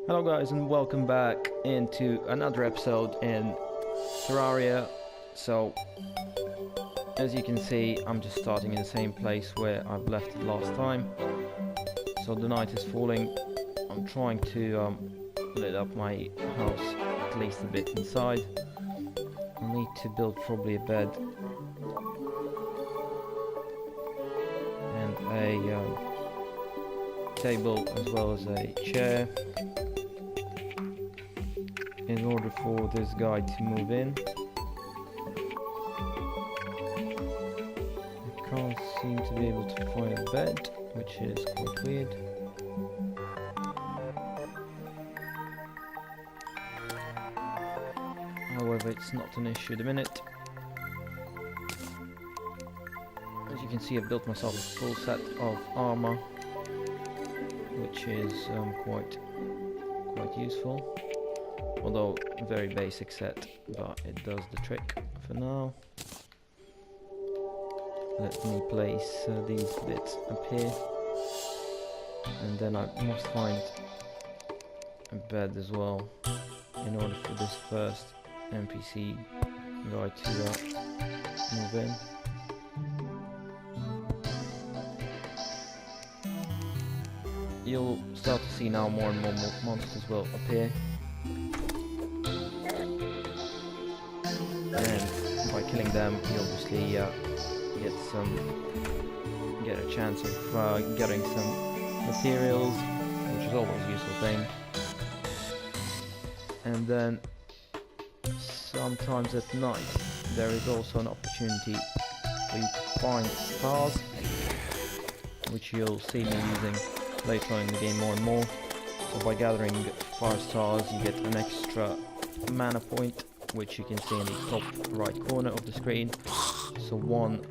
Hello guys and welcome back into another episode in Terraria. So as you can see, I'm just starting in the same place where I've left it last time. So the night is falling. I'm trying to lit up my house at least a bit inside. I need to build probably a bed and a table as well as a chair in order for this guy to move in. I can't seem to be able to find a bed, which is quite weird. However, it's not an issue at the minute. As you can see, I've built myself a full set of armor, which is quite useful. Although a very basic set, but it does the trick for now. Let me place these bits up here, and then I must find a bed as well in order for this first NPC guy to move in. You'll start to see now more and more monsters will appear, and by killing them you obviously get a chance of getting some materials, which is always a useful thing. And then sometimes at night there is also an opportunity for you to find stars, which you'll see me using later on in the game more and more. So by gathering 5 stars you get an extra mana point, which you can see in the top right corner of the screen. So 1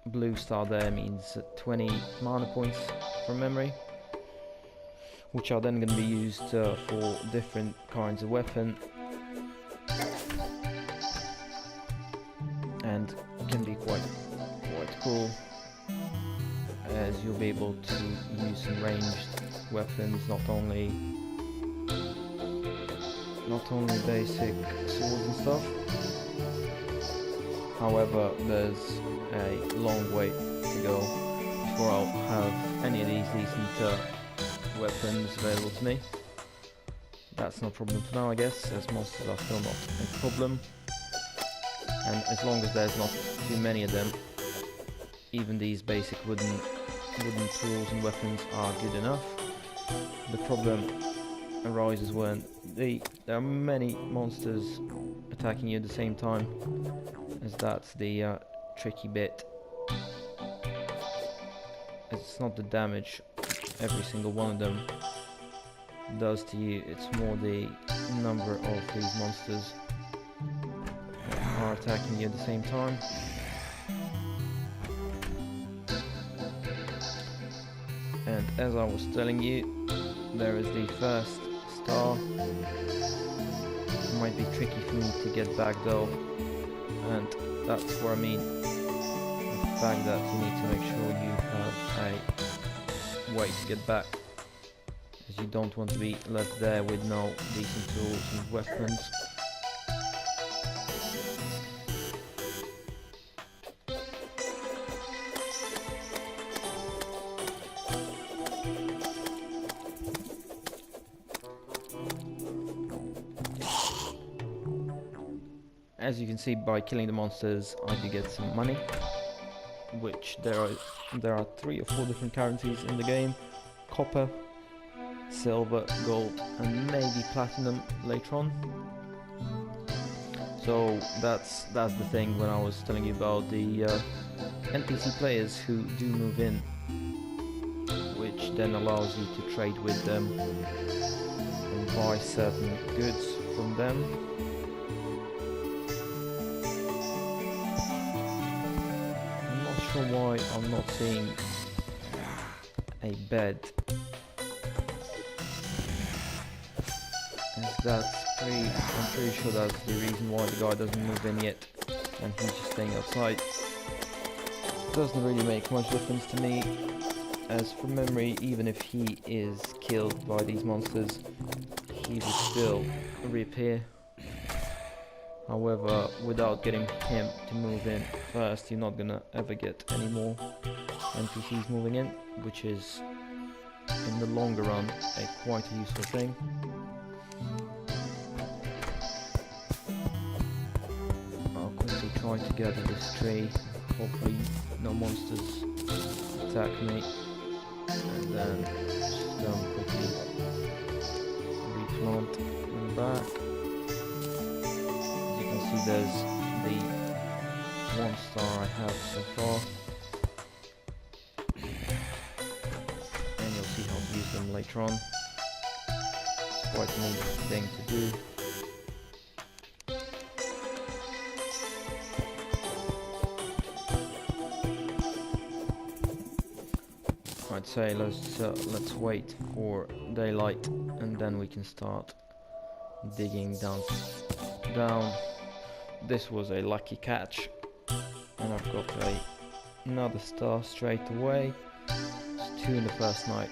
blue star there means 20 mana points from memory, which are then going to be used for different kinds of weapon, and can be quite cool, as you'll be able to use some ranged weapons, not only basic swords and stuff. However, there's a long way to go before I'll have any of these decent weapons available to me. That's no problem for now, I guess, as monsters are still not a problem. And as long as there's not too many of them, even these basic wooden tools and weapons are good enough. The problem arises when there are many monsters attacking you at the same time, as that's the tricky bit. It's not the damage every single one of them does to you, it's more the number of these monsters that are attacking you at the same time. And as I was telling you, there is the first star. It might be tricky for me to get back though, and that's what I mean, the fact that you need to make sure you have a way to get back, as you don't want to be left there with no decent tools and weapons. As you can see, by killing the monsters I do get some money, which there are 3 or 4 different currencies in the game: copper, silver, gold, and maybe platinum later on. So that's the thing when I was telling you about the NPC players who do move in, which then allows you to trade with them and buy certain goods from them. Why I'm not seeing a bed, as I'm pretty sure that's the reason why the guy doesn't move in yet and he's just staying outside. Doesn't really make much difference to me, as from memory, even if he is killed by these monsters, he would still reappear. However, without getting him to move in first, you're not gonna ever get any more NPCs moving in, which is, in the longer run, quite a useful thing. I'll quickly try to gather this tree. Hopefully no monsters attack me. And then just quickly replant them back. As you can see, there's the 1 star I have so far. And you'll see how to use them later on. It's quite an easy thing to do. I'd say let's wait for daylight and then we can start digging down. This was a lucky catch, and I've got another star straight away. It's 2 in the first night.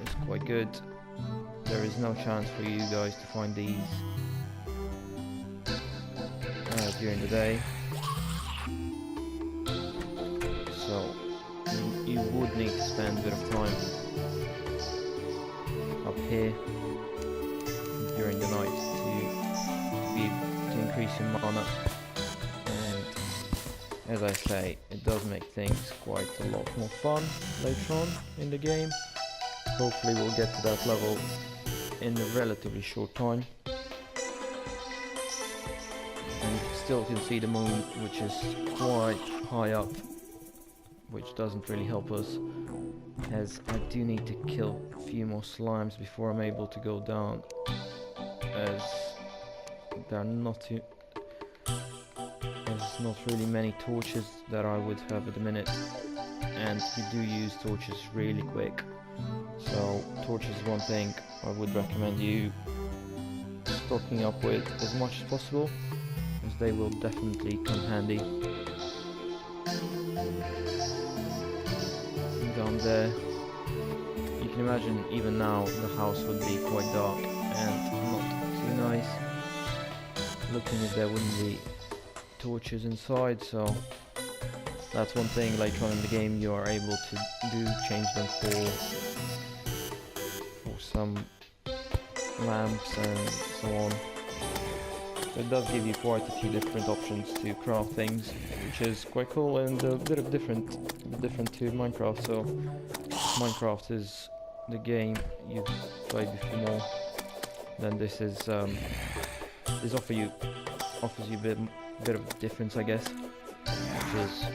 It's quite good. There is no chance for you guys to find these during the day, so you would need to spend a bit of time up here during the night to increase your mana. And as I say, it does make things quite a lot more fun later on in the game. Hopefully we'll get to that level in a relatively short time. And you still can see the moon, which is quite high up, which doesn't really help us, as I do need to kill a few more slimes before I'm able to go down, as there's not really many torches that I would have at the minute, and you do use torches really quick. So torches is one thing I would recommend you stocking up with as much as possible, as they will definitely come handy. Down there, you can imagine even now the house would be quite dark and not too nice, looking if there wouldn't be torches inside. So that's one thing later on in the game you are able to do, change them for some lamps and so on. So it does give you quite a few different options to craft things, which is quite cool and a bit different to Minecraft. So Minecraft is the game you've played before more, then this is this offers you a bit of difference, I guess, which is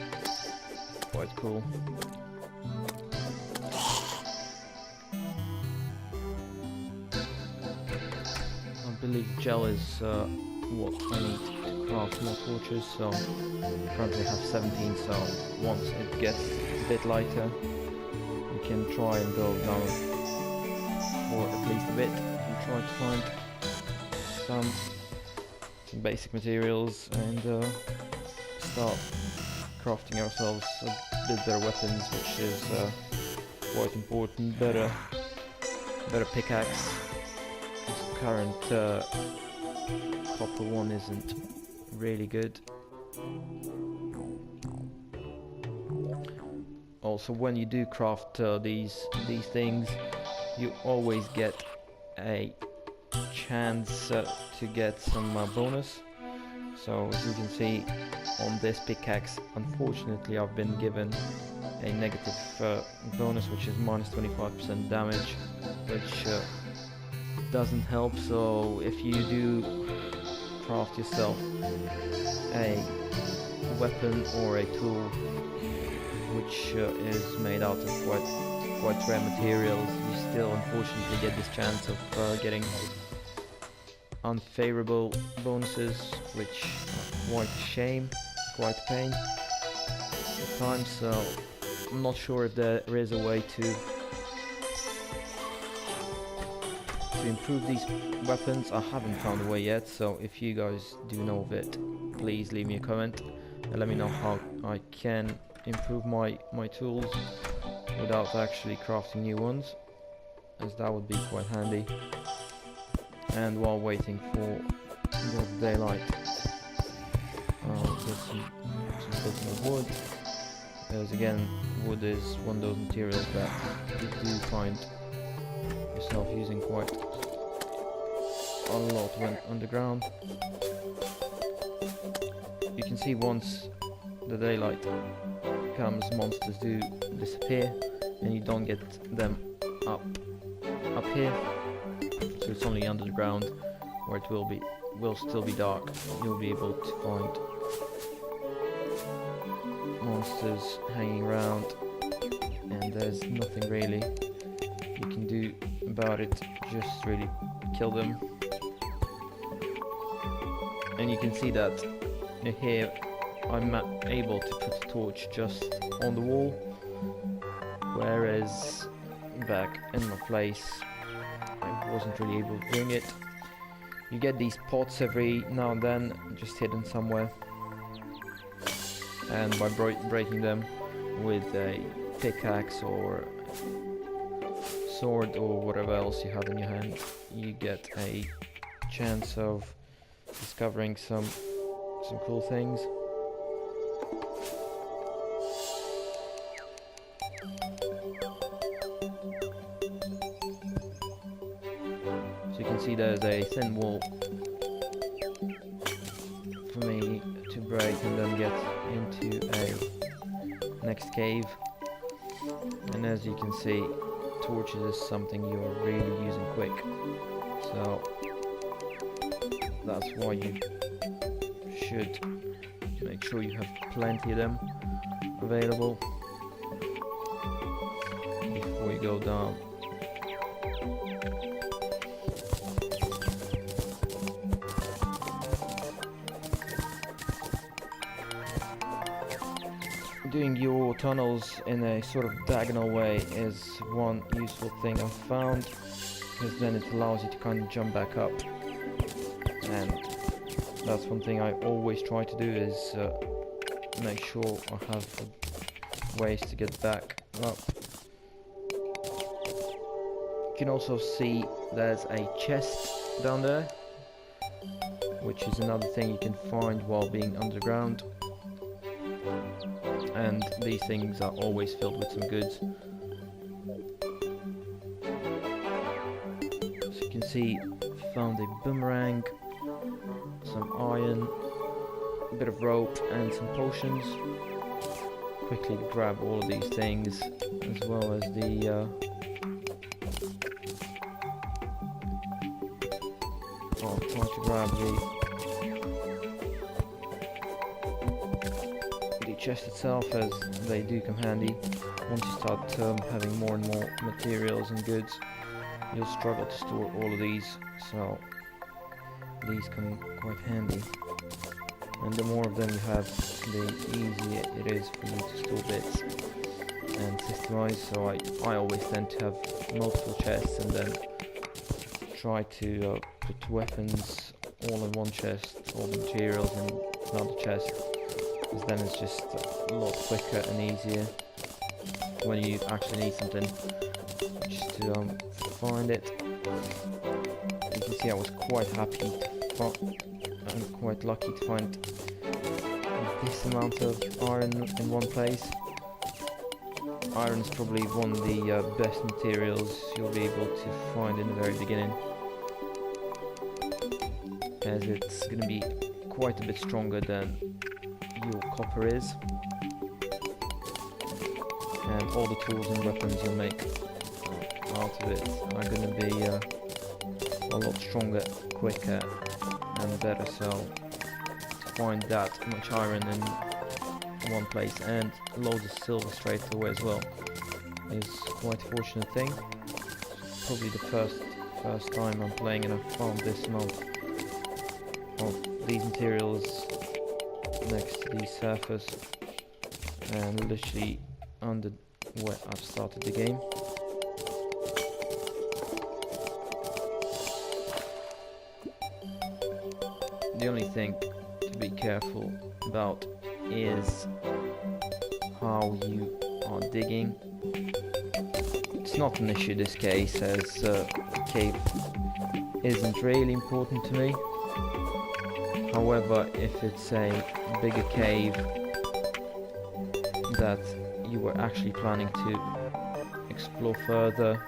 quite cool. I believe gel is what I need to craft more torches, so currently I have 17, so once it gets a bit lighter we can try and go down for at least a bit and try to find some basic materials and start crafting ourselves a bit better weapons, which is quite important. Better pickaxe. This current copper one isn't really good. Also, when you do craft these things, you always get a chance to get some bonus. So as you can see on this pickaxe, unfortunately I've been given a negative bonus, which is minus 25% damage, which doesn't help. So if you do craft yourself a weapon or a tool which is made out of quite rare materials, you still unfortunately get this chance of getting unfavorable bonuses, which are quite a shame, quite a pain at times. So I'm not sure if there is a way to improve these weapons. I haven't found a way yet, so if you guys do know of it, please leave me a comment and let me know how I can improve my tools without actually crafting new ones, as that would be quite handy. And while waiting for the daylight, I'll get some bit more wood, because again, wood is one of those materials that you do find yourself using quite a lot when underground. You can see once the daylight comes, monsters do disappear, and you don't get them up here. So it's only under the ground, where it will still be dark. You'll be able to find monsters hanging around, and there's nothing really you can do about it. Just really kill them. And you can see that here I'm able to put a torch just on the wall, whereas back in my place I wasn't really able to bring it. You get these pots every now and then, just hidden somewhere, and by breaking them with a pickaxe or sword or whatever else you have in your hand, you get a chance of discovering some cool things. So you can see there's a thin wall for me to break and then get into a next cave. And as you can see, torches is something you're really using quick, so that's why you should make sure you have plenty of them available before you go down. Doing your tunnels in a sort of diagonal way is one useful thing I've found, because then it allows you to kind of jump back up, and that's one thing I always try to do, is make sure I have ways to get back up. You can also see there's a chest down there, which is another thing you can find while being underground. And these things are always filled with some goods. So you can see, found a boomerang, some iron, a bit of rope and some potions. Quickly grab all of these things, as well as the I'll try to grab the chest itself, as they do come handy. Once you start having more and more materials and goods, you'll struggle to store all of these, so these come quite handy. And the more of them you have, the easier it is for you to store bits and systemize. So I always tend to have multiple chests, and then try to put weapons all in one chest, all the materials in another chest, because then it's just a lot quicker and easier when you actually need something, just to find it. You can see I was quite happy and quite lucky to find this amount of iron in one place. Iron is probably one of the best materials you'll be able to find in the very beginning, as it's going to be quite a bit stronger than your copper is, and all the tools and weapons you'll make out of it are going to be a lot stronger, quicker and better. So to find that much iron in one place and loads of silver straight away as well is quite a fortunate thing. Probably the first time I'm playing and I've found this amount of these materials next to the surface, and literally under where I've started the game. The only thing to be careful about is how you are digging. It's not an issue this case, as the cave isn't really important to me. However, if it's a bigger cave that you were actually planning to explore further,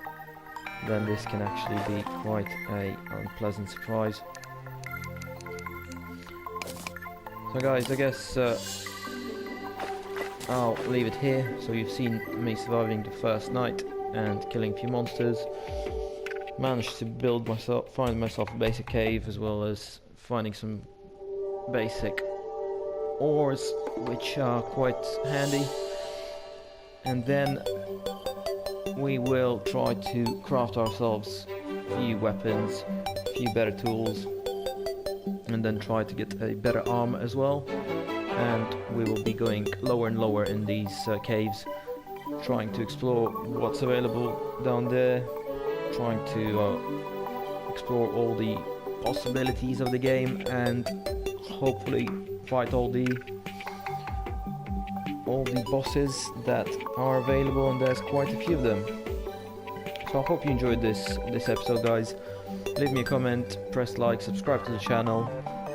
then this can actually be quite a unpleasant surprise. So guys, I guess I'll leave it here. So you've seen me surviving the first night and killing a few monsters. Managed to find myself a basic cave, as well as finding some basic ores, which are quite handy. And then we will try to craft ourselves a few weapons, a few better tools, and then try to get a better armor as well. And we will be going lower and lower in these caves, trying to explore what's available down there, trying to explore all the possibilities of the game, and hopefully fight all the bosses that are available, and there's quite a few of them. So I hope you enjoyed this episode, guys. Leave me a comment, press like, subscribe to the channel.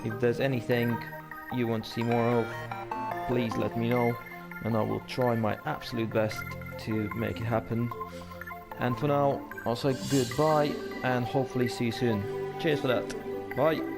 If there's anything you want to see more of, please let me know, and I will try my absolute best to make it happen. And for now, I'll say goodbye and hopefully see you soon. Cheers for that. Bye.